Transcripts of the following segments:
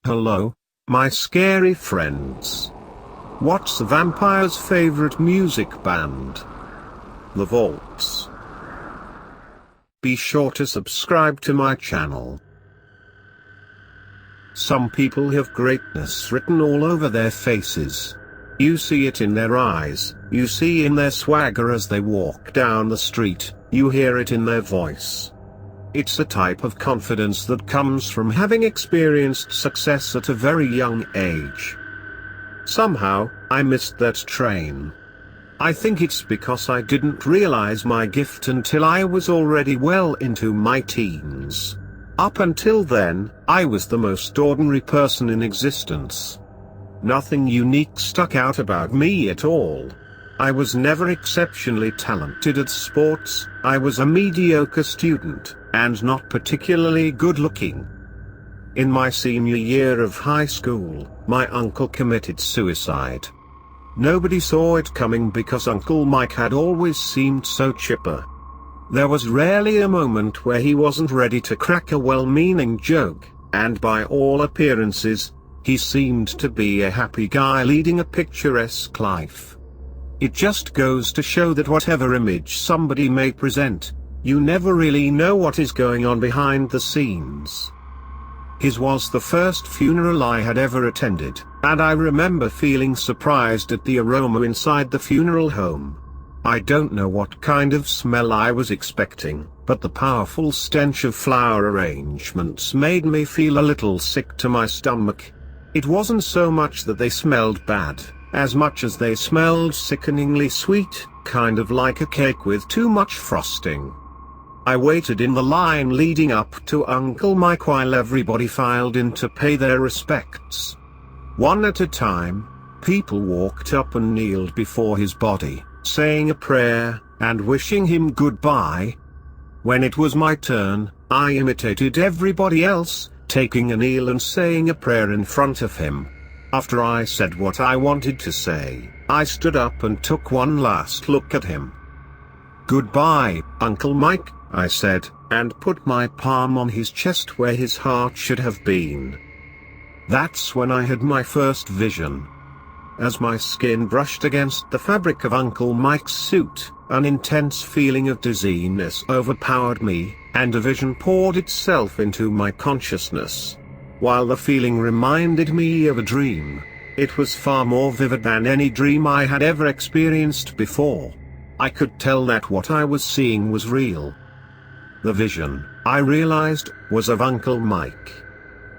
Hello, my scary friends. What's a vampire's favorite music band? The Vaults. Be sure to subscribe to my channel. Some people have greatness written all over their faces. You see it in their eyes, you see in their swagger as they walk down the street, you hear it in their voice. It's a type of confidence that comes from having experienced success at a very young age. Somehow, I missed that train. I think it's because I didn't realize my gift until I was already well into my teens. Up until then, I was the most ordinary person in existence. Nothing unique stuck out about me at all. I was never exceptionally talented at sports, I was a mediocre student, and not particularly good looking. In my senior year of high school, my uncle committed suicide. Nobody saw it coming because Uncle Mike had always seemed so chipper. There was rarely a moment where he wasn't ready to crack a well-meaning joke, and by all appearances, he seemed to be a happy guy leading a picturesque life. It just goes to show that whatever image somebody may present, you never really know what is going on behind the scenes. His was the first funeral I had ever attended, and I remember feeling surprised at the aroma inside the funeral home. I don't know what kind of smell I was expecting, but the powerful stench of flower arrangements made me feel a little sick to my stomach. It wasn't so much that they smelled bad, as much as they smelled sickeningly sweet, kind of like a cake with too much frosting. I waited in the line leading up to Uncle Mike while everybody filed in to pay their respects. One at a time, people walked up and kneeled before his body, saying a prayer, and wishing him goodbye. When it was my turn, I imitated everybody else, taking a kneel and saying a prayer in front of him. After I said what I wanted to say, I stood up and took one last look at him. "Goodbye, Uncle Mike," I said, and put my palm on his chest where his heart should have been. That's when I had my first vision. As my skin brushed against the fabric of Uncle Mike's suit, an intense feeling of dizziness overpowered me, and a vision poured itself into my consciousness. While the feeling reminded me of a dream, it was far more vivid than any dream I had ever experienced before. I could tell that what I was seeing was real. The vision, I realized, was of Uncle Mike.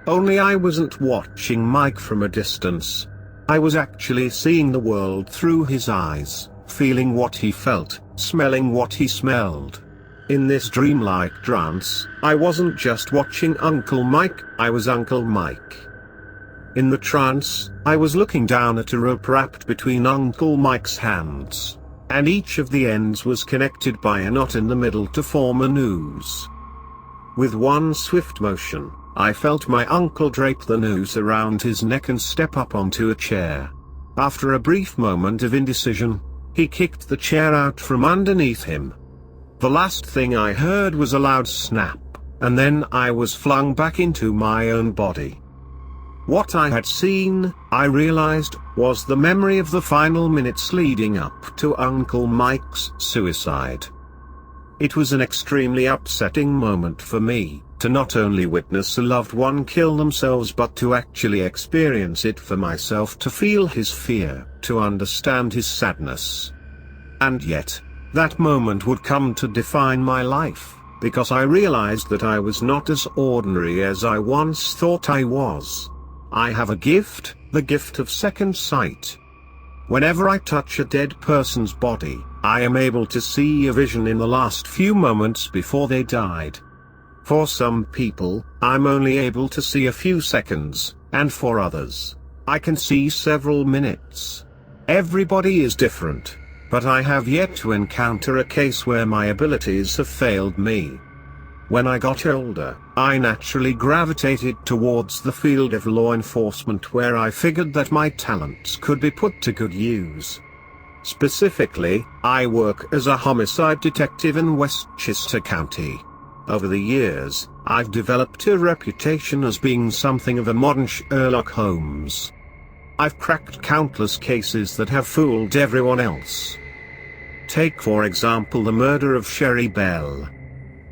Only I wasn't watching Mike from a distance. I was actually seeing the world through his eyes, feeling what he felt, smelling what he smelled. In this dreamlike trance, I wasn't just watching Uncle Mike, I was Uncle Mike. In the trance, I was looking down at a rope wrapped between Uncle Mike's hands, and each of the ends was connected by a knot in the middle to form a noose. With one swift motion, I felt my uncle drape the noose around his neck and step up onto a chair. After a brief moment of indecision, he kicked the chair out from underneath him. The last thing I heard was a loud snap, and then I was flung back into my own body. What I had seen, I realized, was the memory of the final minutes leading up to Uncle Mike's suicide. It was an extremely upsetting moment for me, to not only witness a loved one kill themselves but to actually experience it for myself, to feel his fear, to understand his sadness. And yet, that moment would come to define my life, because I realized that I was not as ordinary as I once thought I was. I have a gift, the gift of second sight. Whenever I touch a dead person's body, I am able to see a vision in the last few moments before they died. For some people, I'm only able to see a few seconds, and for others, I can see several minutes. Everybody is different, but I have yet to encounter a case where my abilities have failed me. When I got older, I naturally gravitated towards the field of law enforcement, where I figured that my talents could be put to good use. Specifically, I work as a homicide detective in Westchester County. Over the years, I've developed a reputation as being something of a modern Sherlock Holmes. I've cracked countless cases that have fooled everyone else. Take for example the murder of Sherry Bell.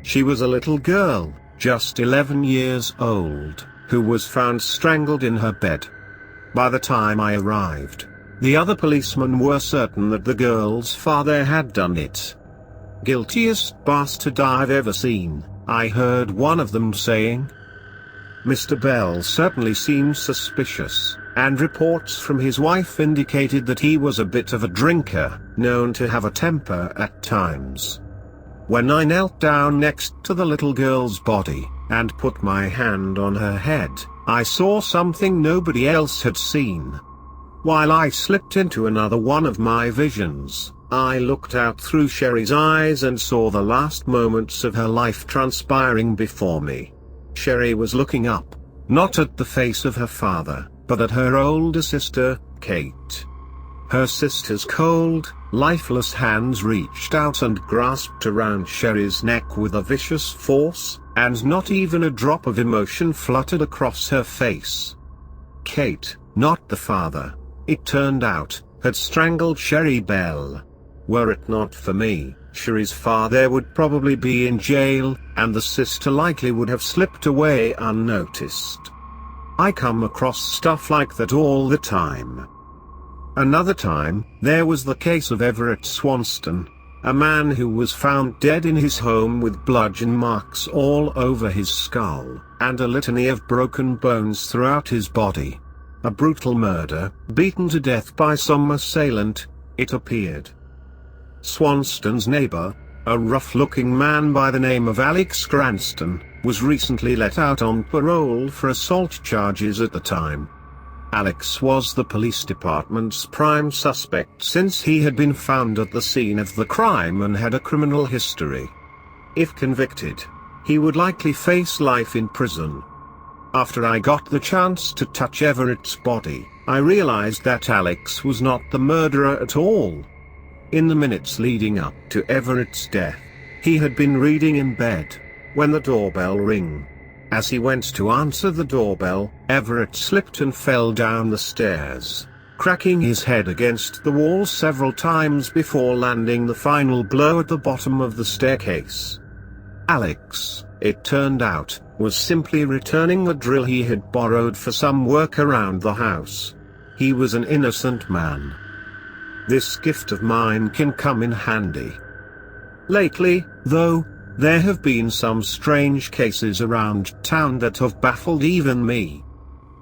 She was a little girl, just 11 years old, who was found strangled in her bed. By the time I arrived, the other policemen were certain that the girl's father had done it. "Guiltiest bastard I've ever seen," I heard one of them saying. Mr. Bell certainly seemed suspicious, and reports from his wife indicated that he was a bit of a drinker, known to have a temper at times. When I knelt down next to the little girl's body, and put my hand on her head, I saw something nobody else had seen. While I slipped into another one of my visions, I looked out through Sherry's eyes and saw the last moments of her life transpiring before me. Sherry was looking up, not at the face of her father, but at her older sister, Kate. Her sister's cold, lifeless hands reached out and grasped around Sherry's neck with a vicious force, and not even a drop of emotion fluttered across her face. Kate, not the father, it turned out, had strangled Sherry Bell. Were it not for me, Sherry's father would probably be in jail, and the sister likely would have slipped away unnoticed. I come across stuff like that all the time. Another time, there was the case of Everett Swanston, a man who was found dead in his home with bludgeon marks all over his skull, and a litany of broken bones throughout his body. A brutal murder, beaten to death by some assailant, it appeared. Swanston's neighbor, a rough-looking man by the name of Alex Cranston, was recently let out on parole for assault charges at the time. Alex was the police department's prime suspect since he had been found at the scene of the crime and had a criminal history. If convicted, he would likely face life in prison. After I got the chance to touch Everett's body, I realized that Alex was not the murderer at all. In the minutes leading up to Everett's death, he had been reading in bed, when the doorbell rang. As he went to answer the doorbell, Everett slipped and fell down the stairs, cracking his head against the wall several times before landing the final blow at the bottom of the staircase. Alex, it turned out, was simply returning a drill he had borrowed for some work around the house. He was an innocent man. This gift of mine can come in handy. Lately, though, there have been some strange cases around town that have baffled even me.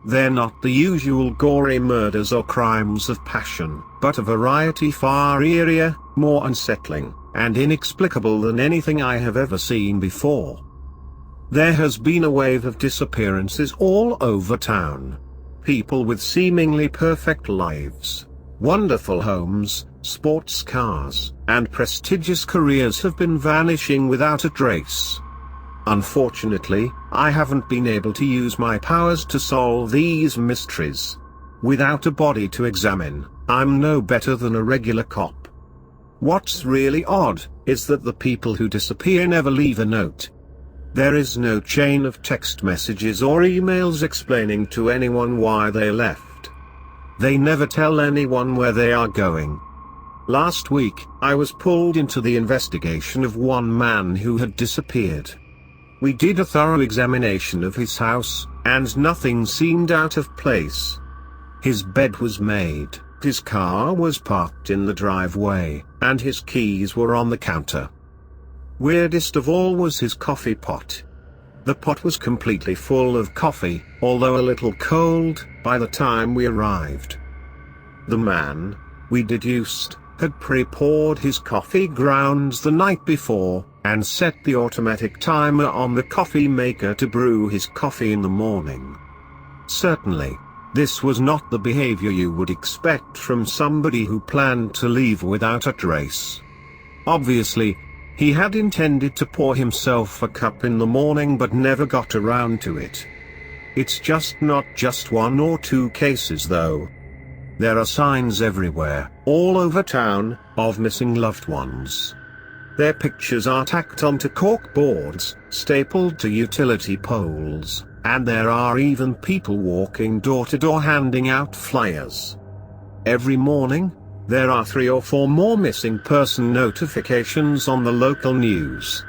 They're not the usual gory murders or crimes of passion, but a variety far eerier, more unsettling, and inexplicable than anything I have ever seen before. There has been a wave of disappearances all over town. People with seemingly perfect lives, wonderful homes, sports cars, and prestigious careers have been vanishing without a trace. Unfortunately, I haven't been able to use my powers to solve these mysteries. Without a body to examine, I'm no better than a regular cop. What's really odd, is that the people who disappear never leave a note. There is no chain of text messages or emails explaining to anyone why they left. They never tell anyone where they are going. Last week, I was pulled into the investigation of one man who had disappeared. We did a thorough examination of his house, and nothing seemed out of place. His bed was made, his car was parked in the driveway, and his keys were on the counter. Weirdest of all was his coffee pot. The pot was completely full of coffee, although a little cold, by the time we arrived. The man, we deduced, had pre-poured his coffee grounds the night before, and set the automatic timer on the coffee maker to brew his coffee in the morning. Certainly, this was not the behavior you would expect from somebody who planned to leave without a trace. Obviously, he had intended to pour himself a cup in the morning but never got around to it. It's just not just one or two cases though. There are signs everywhere, all over town, of missing loved ones. Their pictures are tacked onto cork boards, stapled to utility poles, and there are even people walking door to door handing out flyers. Every morning, there are 3 or 4 more missing person notifications on the local news.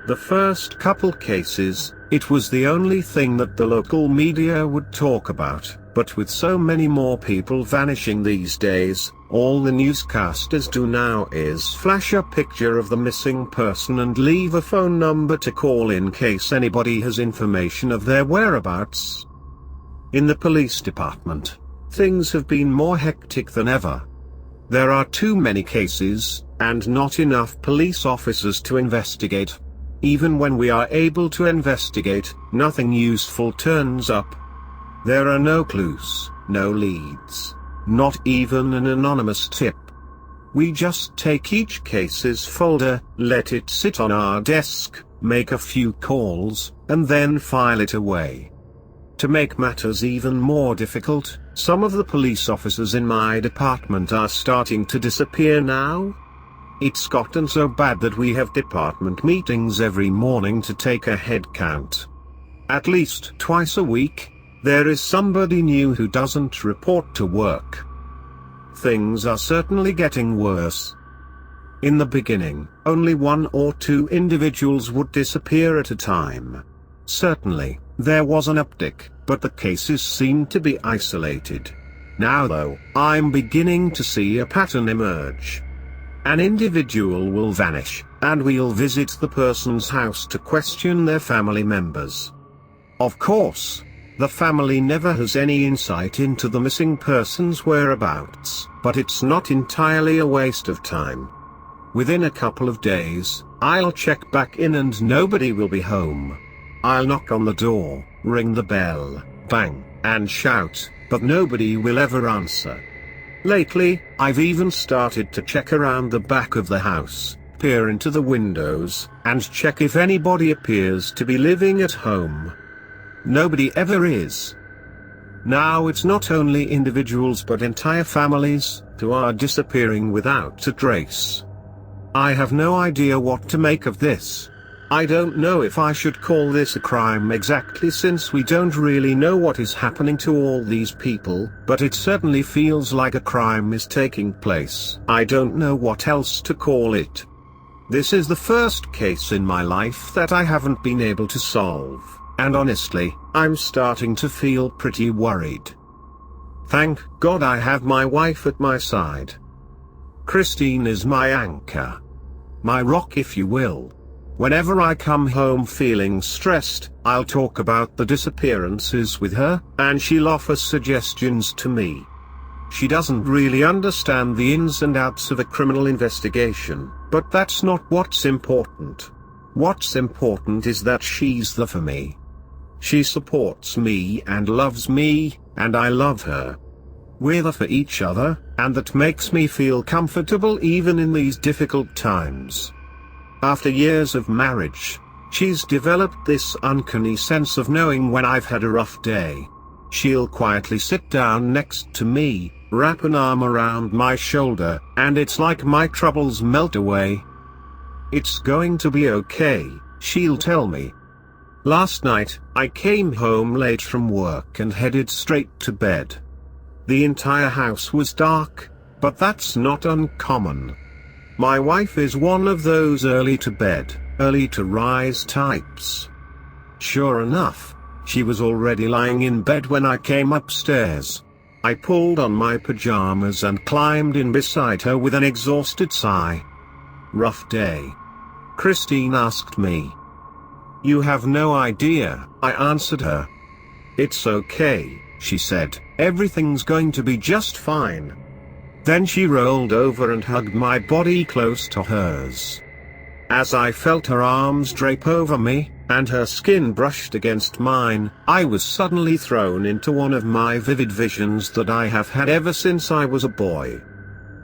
The first couple cases, it was the only thing that the local media would talk about, but with so many more people vanishing these days, all the newscasters do now is flash a picture of the missing person and leave a phone number to call in case anybody has information of their whereabouts. In the police department, things have been more hectic than ever. There are too many cases, and not enough police officers to investigate. Even when we are able to investigate, nothing useful turns up. There are no clues, no leads, not even an anonymous tip. We just take each case's folder, let it sit on our desk, make a few calls, and then file it away. To make matters even more difficult, some of the police officers in my department are starting to disappear now. It's gotten so bad that we have department meetings every morning to take a head count. At least twice a week, there is somebody new who doesn't report to work. Things are certainly getting worse. In the beginning, only 1 or 2 individuals would disappear at a time. Certainly, there was an uptick, but the cases seemed to be isolated. Now though, I'm beginning to see a pattern emerge. An individual will vanish, and we'll visit the person's house to question their family members. Of course, the family never has any insight into the missing person's whereabouts, but it's not entirely a waste of time. Within a couple of days, I'll check back in and nobody will be home. I'll knock on the door, ring the bell, bang, and shout, but nobody will ever answer. Lately, I've even started to check around the back of the house, peer into the windows, and check if anybody appears to be living at home. Nobody ever is. Now it's not only individuals but entire families, who are disappearing without a trace. I have no idea what to make of this. I don't know if I should call this a crime exactly, since we don't really know what is happening to all these people, but it certainly feels like a crime is taking place. I don't know what else to call it. This is the first case in my life that I haven't been able to solve, and honestly, I'm starting to feel pretty worried. Thank God I have my wife at my side. Christine is my anchor. My rock, if you will. Whenever I come home feeling stressed, I'll talk about the disappearances with her, and she'll offer suggestions to me. She doesn't really understand the ins and outs of a criminal investigation, but that's not what's important. What's important is that she's there for me. She supports me and loves me, and I love her. We're there for each other, and that makes me feel comfortable even in these difficult times. After years of marriage, she's developed this uncanny sense of knowing when I've had a rough day. She'll quietly sit down next to me, wrap an arm around my shoulder, and it's like my troubles melt away. It's going to be okay, she'll tell me. Last night, I came home late from work and headed straight to bed. The entire house was dark, but that's not uncommon. My wife is one of those early to bed, early to rise types. Sure enough, she was already lying in bed when I came upstairs. I pulled on my pajamas and climbed in beside her with an exhausted sigh. Rough day? Christine asked me. You have no idea, I answered her. It's okay, she said, everything's going to be just fine. Then she rolled over and hugged my body close to hers. As I felt her arms drape over me, and her skin brushed against mine, I was suddenly thrown into one of my vivid visions that I have had ever since I was a boy.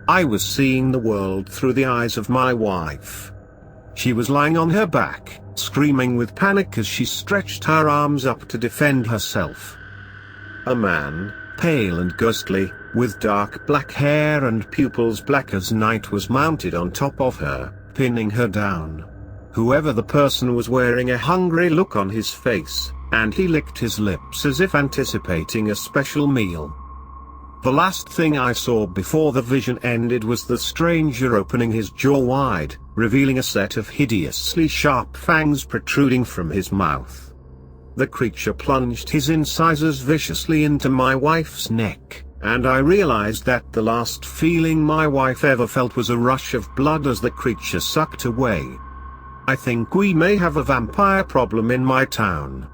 I was seeing the world through the eyes of my wife. She was lying on her back, screaming with panic as she stretched her arms up to defend herself. A man, pale and ghostly, with dark black hair and pupils black as night, was mounted on top of her, pinning her down. Whoever the person was wearing a hungry look on his face, and he licked his lips as if anticipating a special meal. The last thing I saw before the vision ended was the stranger opening his jaw wide, revealing a set of hideously sharp fangs protruding from his mouth. The creature plunged his incisors viciously into my wife's neck, and I realized that the last feeling my wife ever felt was a rush of blood as the creature sucked away. I think we may have a vampire problem in my town.